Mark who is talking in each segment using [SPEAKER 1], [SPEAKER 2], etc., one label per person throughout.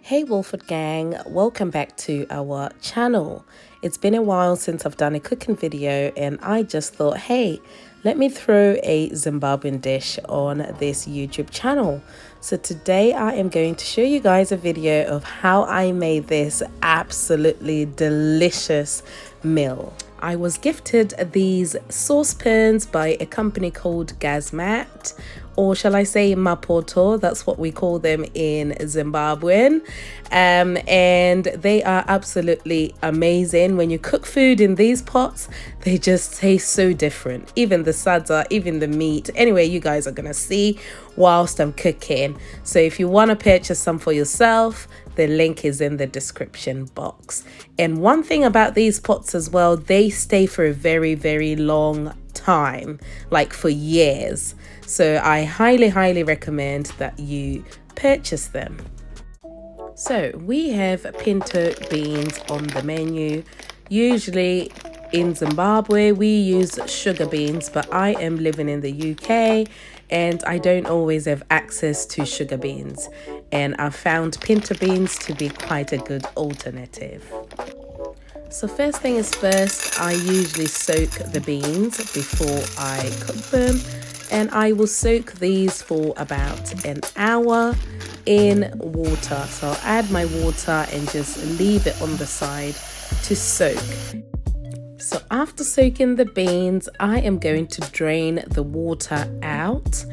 [SPEAKER 1] Hey Woolford Gang, welcome back to our channel. It's been a while since I've done a cooking video and I just thought, hey, let me throw a Zimbabwean dish on this YouTube channel. So today I am going to show you guys a video of how I made this absolutely delicious meal. I was gifted these saucepans by a company called GazMart, or shall I say Mapoto, that's what we call them in Zimbabwean. And they are absolutely amazing. When you cook food in these pots, they just taste so different. Even the sadza, even the meat. Anyway, you guys are gonna see whilst I'm cooking. So if you wanna purchase some for yourself, the link is in the description box. And one thing about these pots as well, they stay for a very, very long time, like for years. So I highly recommend that you purchase them. So we have pinto beans on the menu. Usually in Zimbabwe we use sugar beans, but I am living in the UK and I don't always have access to sugar beans, and I found pinto beans to be quite a good alternative. So first thing is first, I usually soak the beans before I cook them, and I will soak these for about an hour in water. So I'll add my water and just leave it on the side to soak. So after soaking the beans, I am going to drain the water out,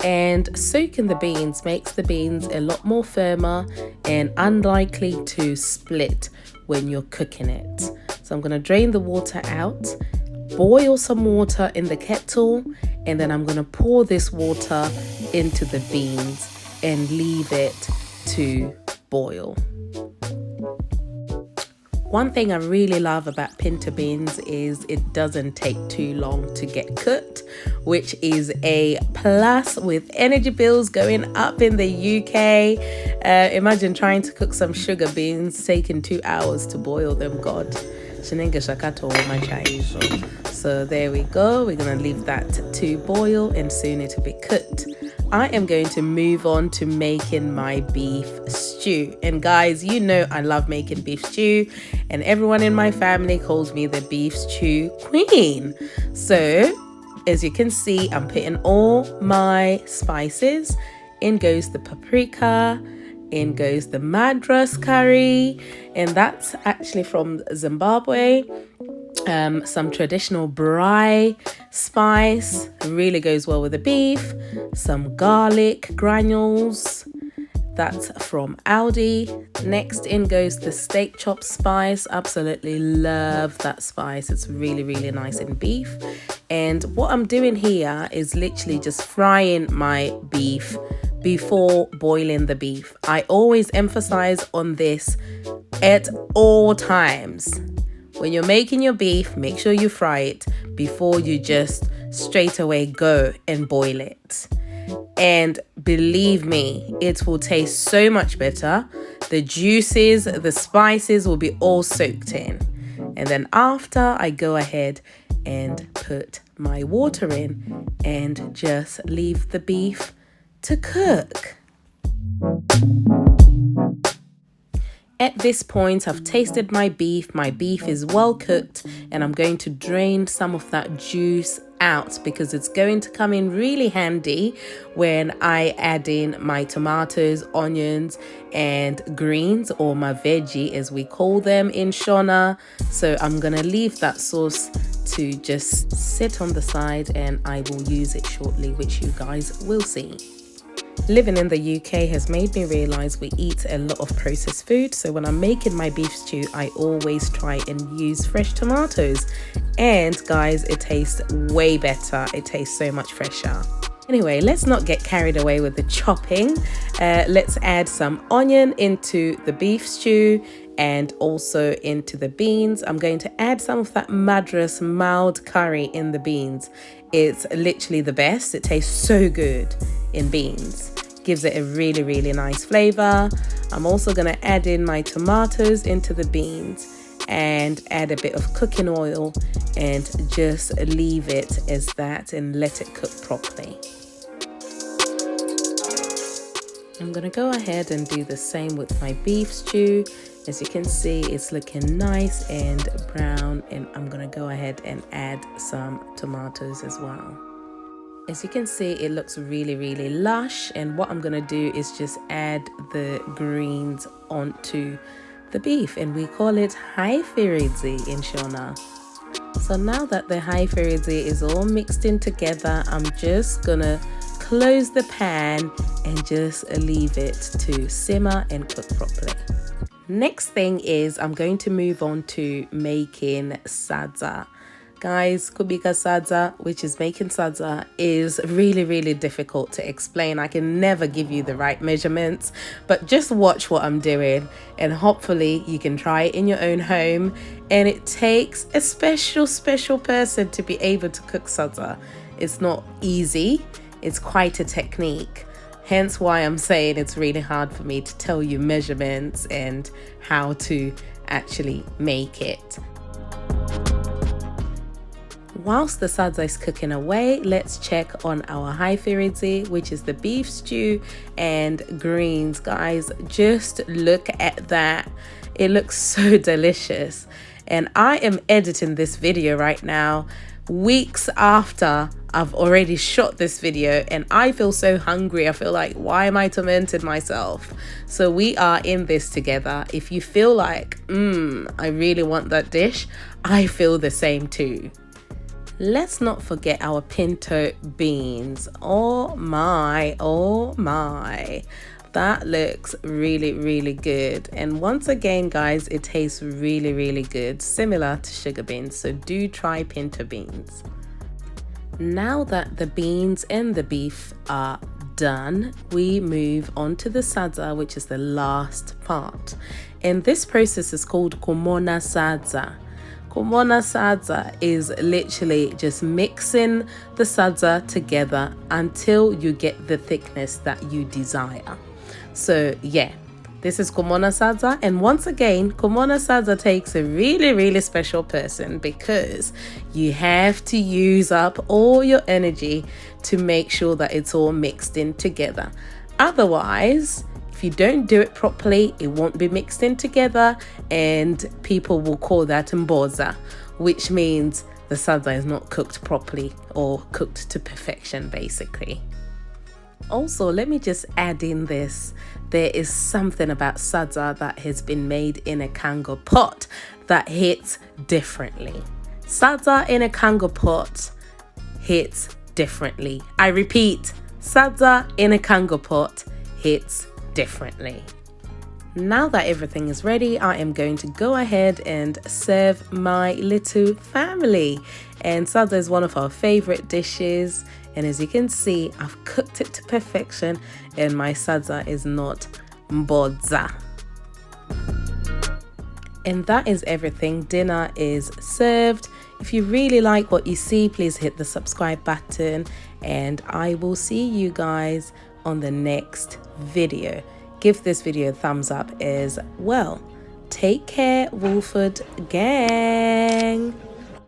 [SPEAKER 1] and soaking the beans makes the beans a lot more firmer and unlikely to split when you're cooking it. So I'm going to drain the water out, boil some water in the kettle, and then I'm going to pour this water into the beans and leave it to boil. One thing I really love about pinto beans is it doesn't take too long to get cooked, which is a plus with energy bills going up in the UK. Imagine trying to cook some sugar beans, taking 2 hours to boil them. God. So there we go. We're going to leave that to boil and soon it'll be cooked. I am going to move on to making my beef stew. And guys, you know I love making beef stew, and everyone in my family calls me the beef stew queen. So as you can see, I'm putting all my spices. In goes the paprika, in goes the madras curry, and that's actually from Zimbabwe. Some traditional braai spice, really goes well with the beef. Some garlic granules, that's from Aldi. Next in goes the steak chop spice. Absolutely love that spice. It's really nice in beef. And what I'm doing here is literally just frying my beef before boiling the beef. I always emphasize on this at all times. When you're making your beef, make sure you fry it before you just straight away go and boil it. And believe me, it will taste so much better. The juices, the spices will be all soaked in. And then after, I go ahead and put my water in and just leave the beef to cook. At this point, I've tasted my beef. My beef is well cooked, and I'm going to drain some of that juice out because it's going to come in really handy when I add in my tomatoes, onions, and greens, or my veggie as we call them in Shona. So I'm gonna leave that sauce to just sit on the side, and I will use it shortly, which you guys will see. Living in the UK has made me realize we eat a lot of processed food, so when I'm making my beef stew, I always try and use fresh tomatoes. And guys, it tastes way better. It tastes so much fresher. Anyway, let's not get carried away with the chopping. Let's add some onion into the beef stew and also into the beans. I'm going to add some of that madras mild curry in the beans. It's literally the best. It tastes so good in beans. Gives it a really nice flavor. I'm also going to add in my tomatoes into the beans and add a bit of cooking oil and just leave it as that and let it cook properly. I'm gonna go ahead and do the same with my beef stew. As you can see, it's looking nice and brown, and I'm gonna go ahead and add some tomatoes as well. As you can see, it looks really lush, and what I'm gonna do is just add the greens onto the beef, and we call it Hayifiridzi in Shona. So now that the Hayifiridzi is all mixed in together, I'm just gonna close the pan and just leave it to simmer and cook properly. Next thing is I'm going to move on to making Sadza. Guys, kubika Sadza, which is making Sadza, is really difficult to explain. I can never give you the right measurements, but just watch what I'm doing and hopefully you can try it in your own home. And it takes a special person to be able to cook Sadza. It's not easy. It's quite a technique, hence why I'm saying it's really hard for me to tell you measurements and how to actually make it. Whilst the Sadza is cooking away, let's check on our Hayifiridzi, which is the beef stew and greens. Guys, just look at that. It looks so delicious. And I am editing this video right now, weeks after I've already shot this video, and I feel so hungry. I feel like, why am I tormenting myself? So we are in this together. If you feel like, I really want that dish, I feel the same too. Let's not forget our pinto beans. Oh my. That looks really good. And once again, guys, it tastes really good, similar to sugar beans. So do try pinto beans. Now that the beans and the beef are done, we move on to the Sadza, which is the last part. And this process is called kumona Sadza. Kumona Sadza is literally just mixing the Sadza together until you get the thickness that you desire. So yeah, this is Kumona Sadza, and once again, Kumona Sadza takes a really special person, because you have to use up all your energy to make sure that it's all mixed in together. Otherwise, if you don't do it properly, it won't be mixed in together, and people will call that mboza, which means the Sadza is not cooked properly or cooked to perfection, basically. Also, let me just add in this. There is something about Sadza that has been made in a Kango pot that hits differently. Sadza in a Kango pot hits differently. I repeat, Sadza in a Kango pot hits differently. Now that everything is ready, I am going to go ahead and serve my little family. And Sadza is one of our favorite dishes. And as you can see, I've cooked it to perfection, and my Sadza is not mbodza. And that is everything. Dinner is served. If you really like what you see, please hit the subscribe button, and I will see you guys on the next video. Give this video a thumbs up as well. Take care, Woolford Gang.